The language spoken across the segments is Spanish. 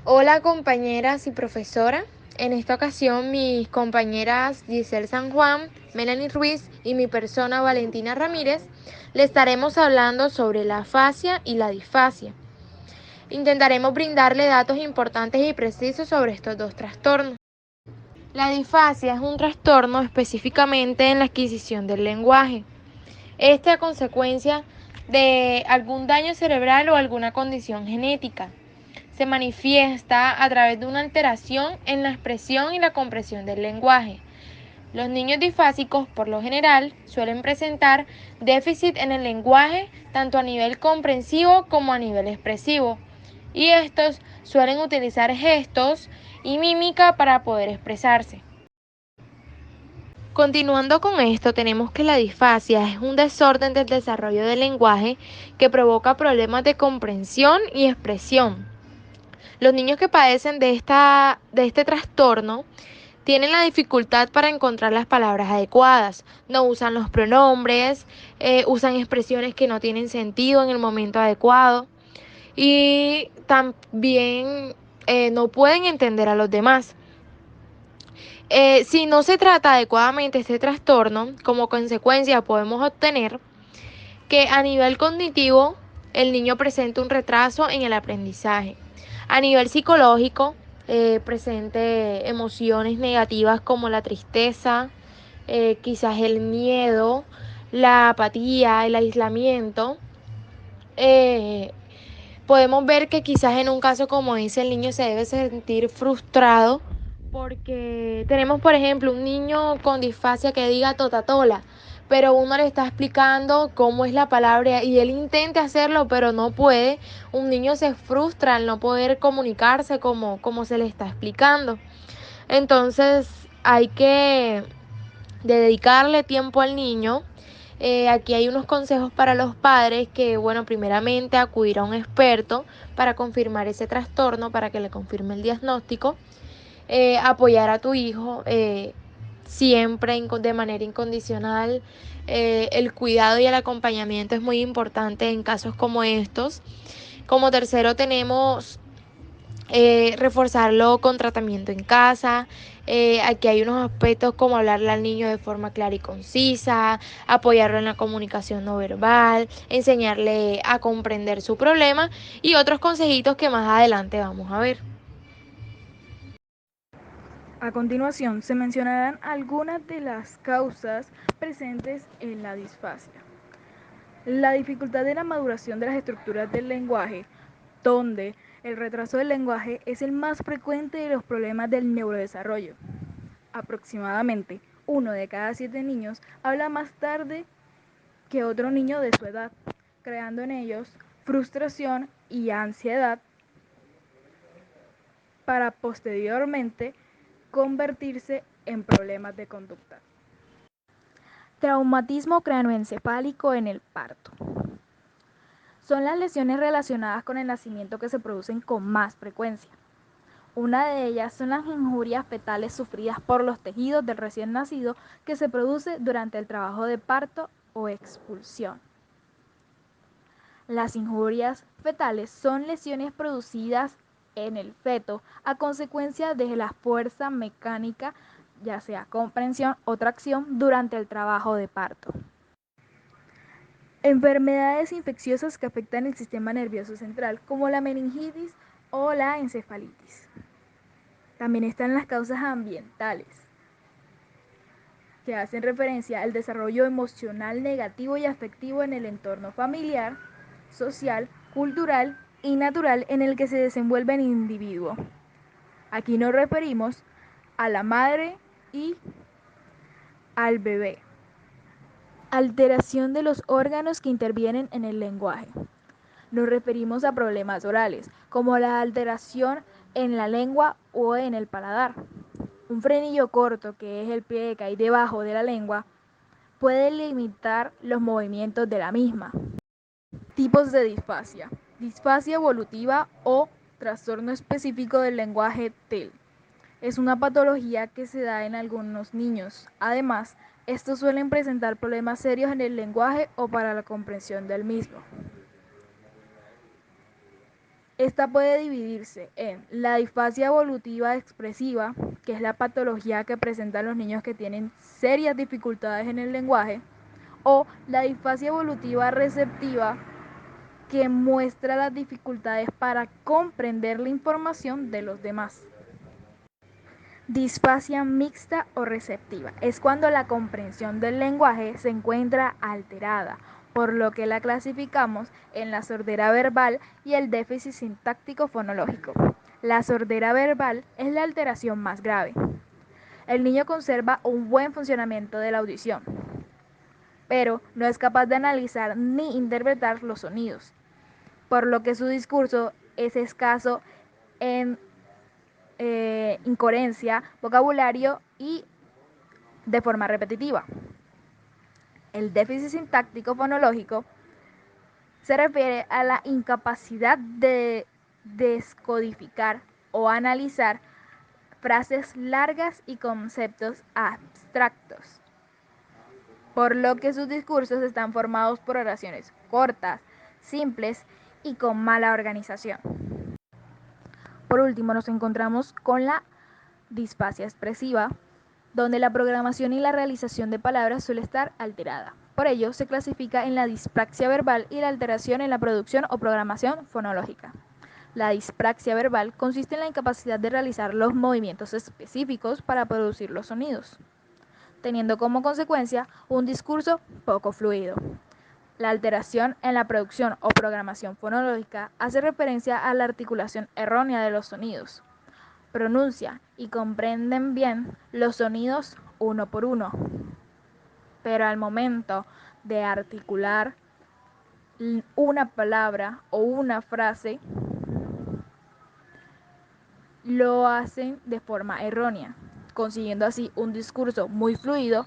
Hola compañeras y profesora. En esta ocasión mis compañeras Giselle San Juan, Melanie Ruiz y mi persona Valentina Ramírez le estaremos hablando sobre la afasia y la disfasia. Intentaremos brindarle datos importantes y precisos sobre estos dos trastornos. La disfasia es un trastorno específicamente en la adquisición del lenguaje. Este a consecuencia de algún daño cerebral o alguna condición genética. Se manifiesta a través de una alteración en la expresión y la comprensión del lenguaje. Los niños disfásicos, por lo general, suelen presentar déficit en el lenguaje tanto a nivel comprensivo como a nivel expresivo, y estos suelen utilizar gestos y mímica para poder expresarse. Continuando con esto, tenemos que la disfasia es un desorden del desarrollo del lenguaje que provoca problemas de comprensión y expresión. Los niños que padecen de este trastorno tienen la dificultad para encontrar las palabras adecuadas, no usan los pronombres, usan expresiones que no tienen sentido en el momento adecuado y también no pueden entender a los demás. Si no se trata adecuadamente este trastorno, como consecuencia podemos obtener que a nivel cognitivo el niño presenta un retraso en el aprendizaje. A nivel psicológico, presente emociones negativas como la tristeza, quizás el miedo, la apatía, el aislamiento. Eh, Podemos ver que quizás en un caso como ese el niño se debe sentir frustrado porque tenemos, por ejemplo, un niño con disfasia que diga totatola, pero uno le está explicando cómo es la palabra y él intenta hacerlo, pero no puede. Un niño se frustra al no poder comunicarse como se le está explicando. Entonces hay que dedicarle tiempo al niño. Aquí hay unos consejos para los padres que, bueno, primeramente acudir a un experto para confirmar ese trastorno, para que le confirme el diagnóstico. Apoyar a tu hijo siempre de manera incondicional. El cuidado y el acompañamiento es muy importante en casos como estos. Como tercero tenemos reforzarlo con tratamiento en casa. Aquí hay unos aspectos como hablarle al niño de forma clara y concisa, apoyarlo en la comunicación no verbal, enseñarle a comprender su problema y otros consejitos que más adelante vamos a ver. A continuación, se mencionarán algunas de las causas presentes en la disfasia. La dificultad de la maduración de las estructuras del lenguaje, donde el retraso del lenguaje es el más frecuente de los problemas del neurodesarrollo. Aproximadamente 1 de cada 7 niños habla más tarde que otro niño de su edad, creando en ellos frustración y ansiedad para posteriormente convertirse en problemas de conducta. Traumatismo craneoencefálico en el parto. Son las lesiones relacionadas con el nacimiento que se producen con más frecuencia. Una de ellas son las injurias fetales sufridas por los tejidos del recién nacido que se produce durante el trabajo de parto o expulsión. Las injurias fetales son lesiones producidas en el feto a consecuencia de la fuerza mecánica, ya sea comprensión o tracción, durante el trabajo de parto. Enfermedades infecciosas que afectan el sistema nervioso central, como la meningitis o la encefalitis. También están las causas ambientales, que hacen referencia al desarrollo emocional negativo y afectivo en el entorno familiar, social, cultural y natural en el que se desenvuelve el individuo. Aquí nos referimos a la madre y al bebé. Alteración de los órganos que intervienen en el lenguaje. Nos referimos a problemas orales, como la alteración en la lengua o en el paladar. Un frenillo corto, que es el pie que hay debajo de la lengua, puede limitar los movimientos de la misma. Tipos de disfasia. Disfasia evolutiva o trastorno específico del lenguaje TEL. Es una patología que se da en algunos niños. Además, estos suelen presentar problemas serios en el lenguaje o para la comprensión del mismo. Esta puede dividirse en la disfasia evolutiva expresiva, que es la patología que presentan los niños que tienen serias dificultades en el lenguaje, o la disfasia evolutiva receptiva, que muestra las dificultades para comprender la información de los demás. Disfasia mixta o receptiva es cuando la comprensión del lenguaje se encuentra alterada, por lo que la clasificamos en la sordera verbal y el déficit sintáctico fonológico. La sordera verbal es la alteración más grave. El niño conserva un buen funcionamiento de la audición, pero no es capaz de analizar ni interpretar los sonidos, por lo que su discurso es escaso en incoherencia, vocabulario y de forma repetitiva. El déficit sintáctico fonológico se refiere a la incapacidad de descodificar o analizar frases largas y conceptos abstractos, por lo que sus discursos están formados por oraciones cortas, simples y con mala organización. Por último, nos encontramos con la disfasia expresiva, donde la programación y la realización de palabras suele estar alterada. Por ello, se clasifica en la dispraxia verbal y la alteración en la producción o programación fonológica. La dispraxia verbal consiste en la incapacidad de realizar los movimientos específicos para producir los sonidos, teniendo como consecuencia un discurso poco fluido. La alteración en la producción o programación fonológica hace referencia a la articulación errónea de los sonidos. Pronuncia y comprenden bien los sonidos uno por uno, pero al momento de articular una palabra o una frase, lo hacen de forma errónea, consiguiendo así un discurso muy fluido,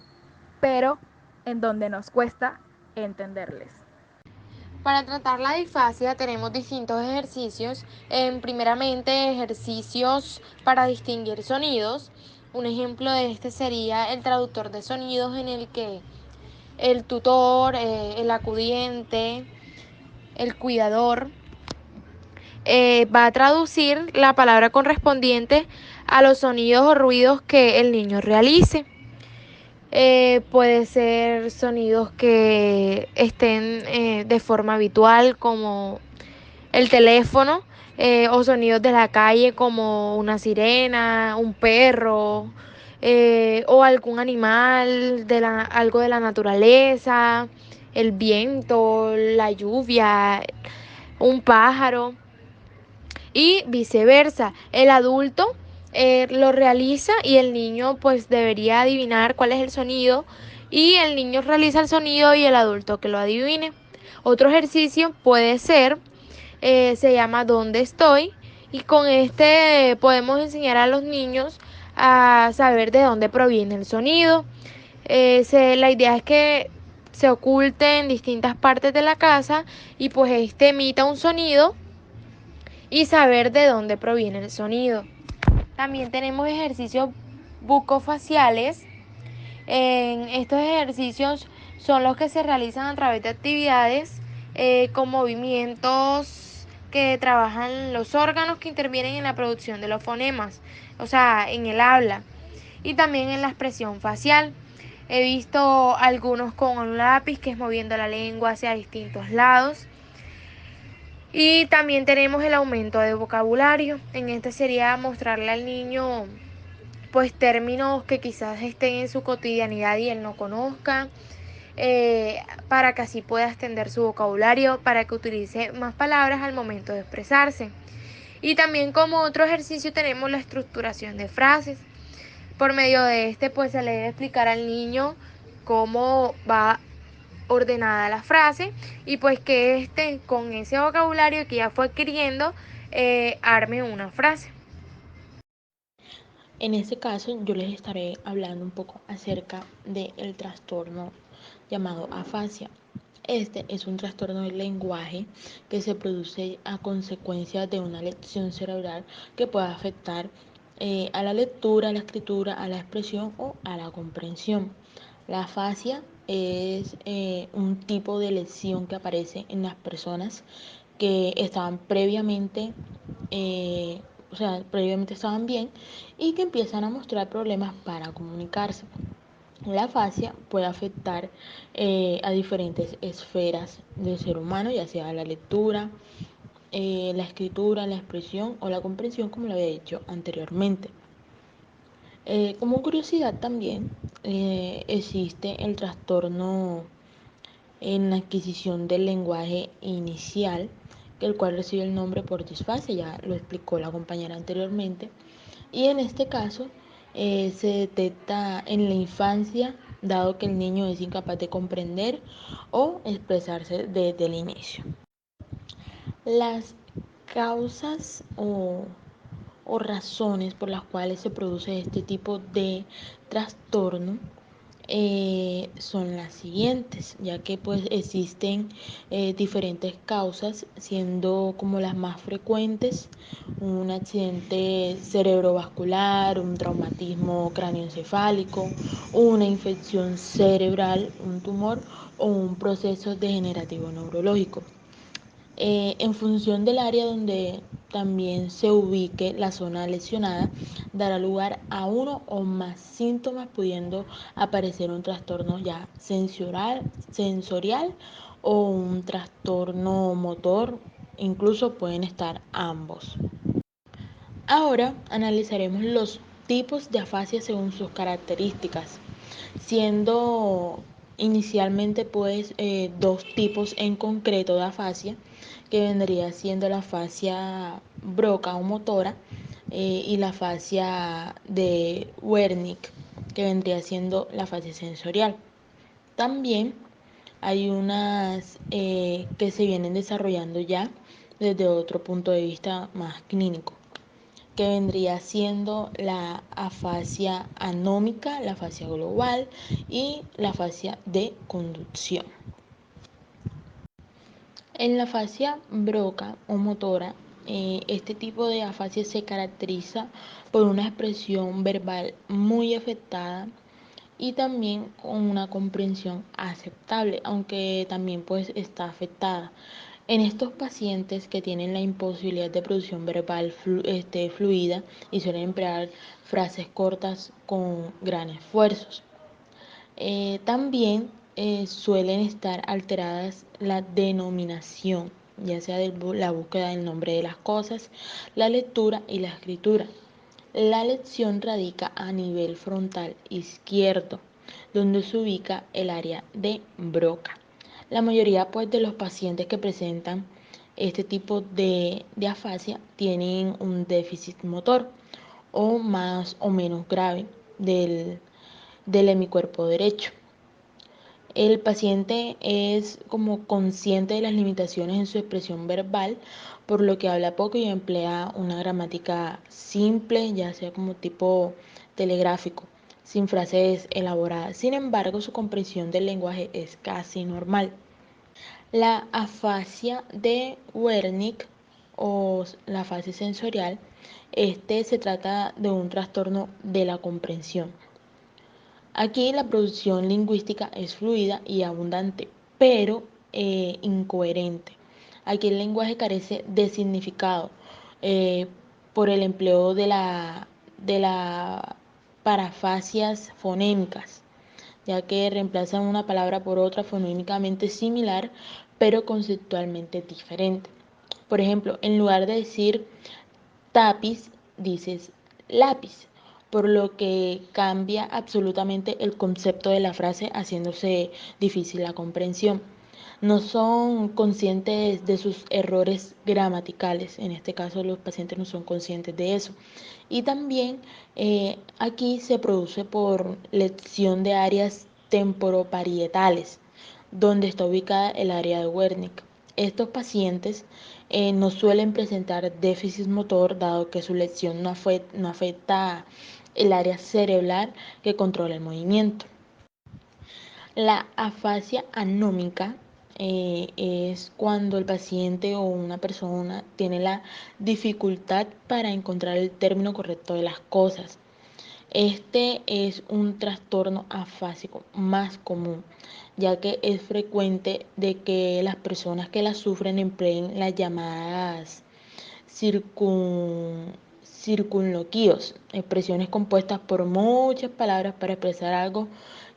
pero en donde nos cuesta entenderles. Para tratar la disfasia tenemos distintos ejercicios. Primeramente, ejercicios para distinguir sonidos. Un ejemplo de este sería el traductor de sonidos, en el que el tutor, el acudiente, el cuidador, va a traducir la palabra correspondiente a los sonidos o ruidos que el niño realice. Puede ser sonidos que estén de forma habitual, como el teléfono, o sonidos de la calle como una sirena, un perro, o algún animal, algo de la naturaleza, el viento, la lluvia, un pájaro, y viceversa. El adulto lo realiza y el niño pues debería adivinar cuál es el sonido, y el niño realiza el sonido y el adulto que lo adivine. Otro ejercicio puede ser, se llama ¿Dónde estoy? Y con este podemos enseñar a los niños a saber de dónde proviene el sonido. La idea es que se oculte en distintas partes de la casa y pues este emita un sonido, y saber de dónde proviene el sonido. También tenemos ejercicios bucofaciales. En estos ejercicios son los que se realizan a través de actividades con movimientos que trabajan los órganos que intervienen en la producción de los fonemas, o sea, en el habla, y también en la expresión facial. He visto algunos con un lápiz, que es moviendo la lengua hacia distintos lados. Y también tenemos el aumento de vocabulario. En este sería mostrarle al niño pues términos que quizás estén en su cotidianidad y él no conozca, para que así pueda extender su vocabulario, para que utilice más palabras al momento de expresarse. Y también, como otro ejercicio, tenemos la estructuración de frases. Por medio de este pues se le debe explicar al niño cómo va ordenada la frase, y pues que con ese vocabulario que ya fue adquiriendo, arme una frase. En este caso yo les estaré hablando un poco acerca del trastorno llamado afasia. Este es un trastorno del lenguaje que se produce a consecuencia de una lesión cerebral que puede afectar a la lectura, a la escritura, a la expresión o a la comprensión. La afasia es un tipo de lesión que aparece en las personas que estaban previamente, previamente estaban bien y que empiezan a mostrar problemas para comunicarse. La afasia puede afectar a diferentes esferas del ser humano, ya sea la lectura, la escritura, la expresión o la comprensión, como lo había dicho anteriormente. Como curiosidad también, existe el trastorno en la adquisición del lenguaje inicial, el cual recibe el nombre por disfasia, ya lo explicó la compañera anteriormente, y en este caso se detecta en la infancia, dado que el niño es incapaz de comprender o expresarse desde el inicio. Las causas o razones por las cuales se produce este tipo de trastorno son las siguientes, ya que pues existen diferentes causas, siendo como las más frecuentes un accidente cerebrovascular, un traumatismo cráneoencefálico, una infección cerebral, un tumor o un proceso degenerativo neurológico. En función del área donde también se ubique la zona lesionada, dará lugar a uno o más síntomas, pudiendo aparecer un trastorno ya sensorial o un trastorno motor, incluso pueden estar ambos. Ahora analizaremos los tipos de afasia según sus características, siendo inicialmente pues dos tipos en concreto de afasia, que vendría siendo la afasia broca o motora y la afasia de Wernicke, que vendría siendo la afasia sensorial. También hay unas que se vienen desarrollando ya desde otro punto de vista más clínico, que vendría siendo la afasia anómica, la afasia global y la afasia de conducción. En la afasia broca o motora, este tipo de afasia se caracteriza por una expresión verbal muy afectada y también con una comprensión aceptable, aunque también pues está afectada. En estos pacientes que tienen la imposibilidad de producción verbal fluida y suelen emplear frases cortas con gran esfuerzos. También suelen estar alteradas la denominación, ya sea de la búsqueda del nombre de las cosas, la lectura y la escritura. La lección radica a nivel frontal izquierdo, donde se ubica el área de Broca. La mayoría pues, de los pacientes que presentan este tipo de afasia tienen un déficit motor o más o menos grave del hemicuerpo derecho. El paciente es como consciente de las limitaciones en su expresión verbal, por lo que habla poco y emplea una gramática simple, ya sea como tipo telegráfico, sin frases elaboradas. Sin embargo, su comprensión del lenguaje es casi normal. La afasia de Wernicke o la afasia sensorial, se trata de un trastorno de la comprensión. Aquí la producción lingüística es fluida y abundante, pero incoherente. Aquí el lenguaje carece de significado eh, por el empleo de la parafasias fonémicas, ya que reemplazan una palabra por otra fonémicamente similar, pero conceptualmente diferente. Por ejemplo, en lugar de decir tapiz, dices lápiz, por lo que cambia absolutamente el concepto de la frase, haciéndose difícil la comprensión. No son conscientes de sus errores gramaticales, en este caso los pacientes no son conscientes de eso. Y también aquí se produce por lesión de áreas temporoparietales, donde está ubicada el área de Wernicke. Estos pacientes no suelen presentar déficit motor, dado que su lesión no afecta el área cerebral que controla el movimiento. La afasia anómica es cuando el paciente o una persona tiene la dificultad para encontrar el término correcto de las cosas. Este es un trastorno afásico más común, ya que es frecuente de que las personas que la sufren empleen las llamadas circunloquios, expresiones compuestas por muchas palabras para expresar algo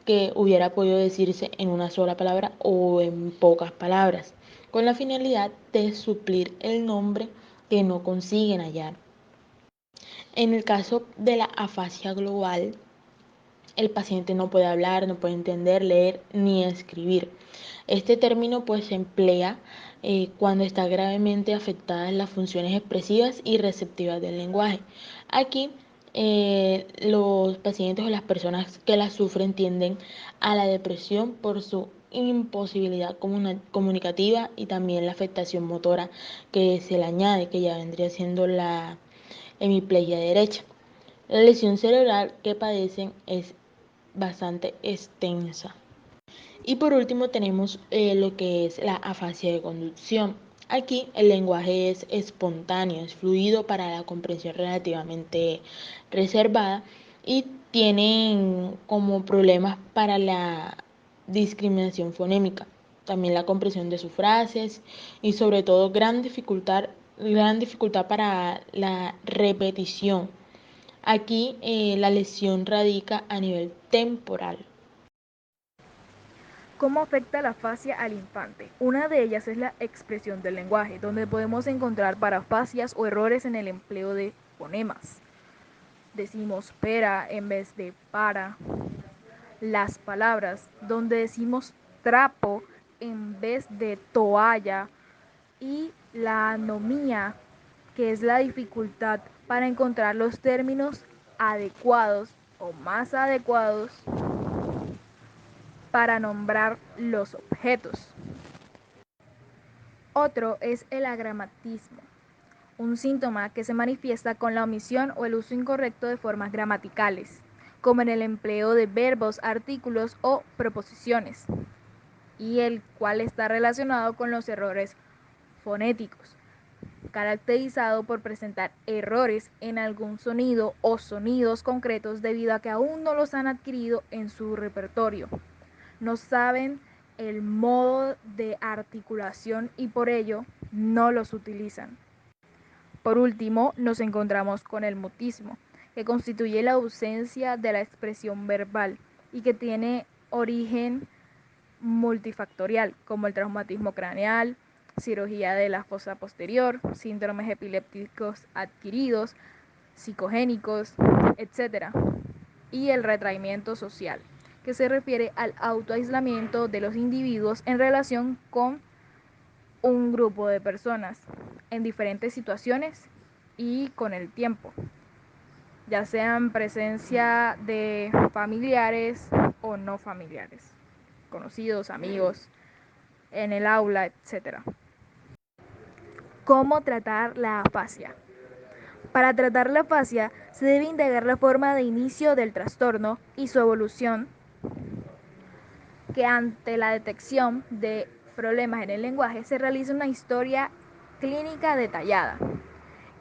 que hubiera podido decirse en una sola palabra o en pocas palabras, con la finalidad de suplir el nombre que no consiguen hallar. En el caso de la afasia global, el paciente no puede hablar, no puede entender, leer ni escribir. Este término pues se emplea cuando está gravemente afectadas las funciones expresivas y receptivas del lenguaje. Aquí los pacientes o las personas que la sufren tienden a la depresión por su imposibilidad comunicativa y también la afectación motora que se le añade, que ya vendría siendo la hemiplegia derecha. La lesión cerebral que padecen es bastante extensa. Y por último tenemos lo que es la afasia de conducción. Aquí el lenguaje es espontáneo, es fluido para la comprensión relativamente reservada y tienen como problemas para la discriminación fonémica, también la comprensión de sus frases y sobre todo gran dificultad para la repetición. Aquí la lesión radica a nivel temporal. ¿Cómo afecta la afasia al infante? Una de ellas es la expresión del lenguaje, donde podemos encontrar parafasias o errores en el empleo de fonemas. Decimos pera en vez de para. Las palabras, donde decimos trapo en vez de toalla. Y la anomía, que es la dificultad para encontrar los términos adecuados o más adecuados para nombrar los objetos. Otro es el agramatismo, un síntoma que se manifiesta con la omisión o el uso incorrecto de formas gramaticales, como en el empleo de verbos, artículos o preposiciones, y el cual está relacionado con los errores fonéticos, caracterizado por presentar errores en algún sonido o sonidos concretos debido a que aún no los han adquirido en su repertorio. No saben el modo de articulación y por ello no los utilizan. Por último, nos encontramos con el mutismo, que constituye la ausencia de la expresión verbal y que tiene origen multifactorial, como el traumatismo craneal, cirugía de la fosa posterior, síndromes epilépticos adquiridos, psicogénicos, etc. Y el retraimiento social, que se refiere al autoaislamiento de los individuos en relación con un grupo de personas en diferentes situaciones y con el tiempo, ya sean presencia de familiares o no familiares, conocidos, amigos, en el aula, etc. ¿Cómo tratar la afasia? Para tratar la afasia se debe indagar la forma de inicio del trastorno y su evolución, que ante la detección de problemas en el lenguaje se realiza una historia clínica detallada,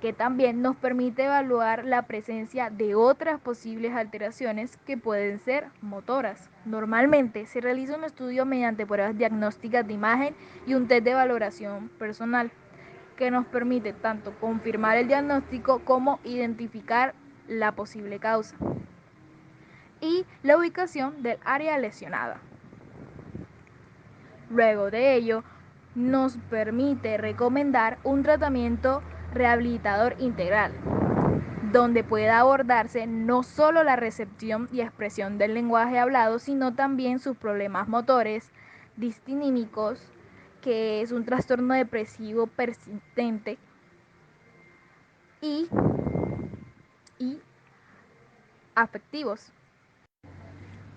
que también nos permite evaluar la presencia de otras posibles alteraciones que pueden ser motoras. Normalmente se realiza un estudio mediante pruebas diagnósticas de imagen y un test de valoración personal, que nos permite tanto confirmar el diagnóstico como identificar la posible causa y la ubicación del área lesionada. Luego de ello, nos permite recomendar un tratamiento rehabilitador integral, donde pueda abordarse no solo la recepción y expresión del lenguaje hablado, sino también sus problemas motores, distinímicos, que es un trastorno depresivo persistente, y afectivos.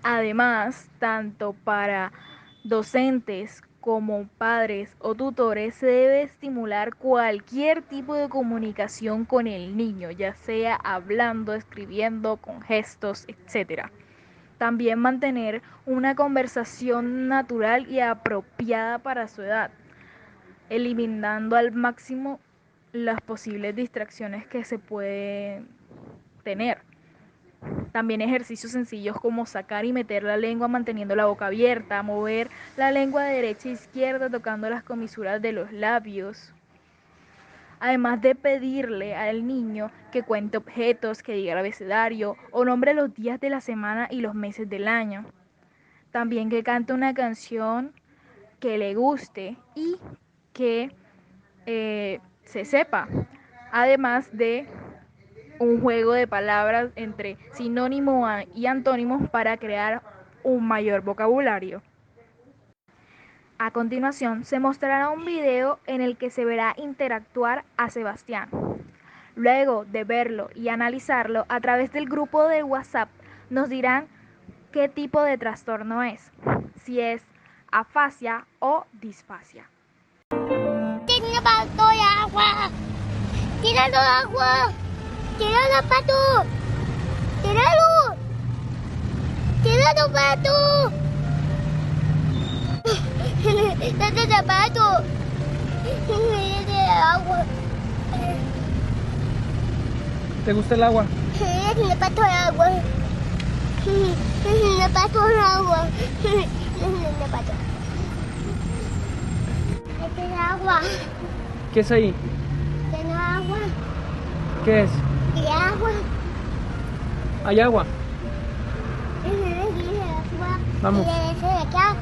Además, tanto para docentes como padres o tutores se debe estimular cualquier tipo de comunicación con el niño, ya sea hablando, escribiendo, con gestos, etc. También mantener una conversación natural y apropiada para su edad, eliminando al máximo las posibles distracciones que se pueden tener. También ejercicios sencillos como sacar y meter la lengua manteniendo la boca abierta, mover la lengua de derecha a izquierda tocando las comisuras de los labios. Además de pedirle al niño que cuente objetos, que diga el abecedario o nombre los días de la semana y los meses del año. También que cante una canción que le guste y que se sepa. Además de un juego de palabras entre sinónimo y antónimos para crear un mayor vocabulario. A continuación, se mostrará un video en el que se verá interactuar a Sebastián. Luego de verlo y analizarlo a través del grupo de WhatsApp, nos dirán qué tipo de trastorno es, si es afasia o disfasia. Tiene pato de agua. Tíralo agua. Tíralo pato. Tíralo. Tíralo pato. Date de pato. Tiene agua. ¿Te gusta el agua? Tiene pato de agua. Tiene pato de agua. Tiene pato. Tiene agua. ¿Qué es ahí? Tiene agua. ¿Qué es? Y agua. ¿Hay agua? Vamos. Y de acá,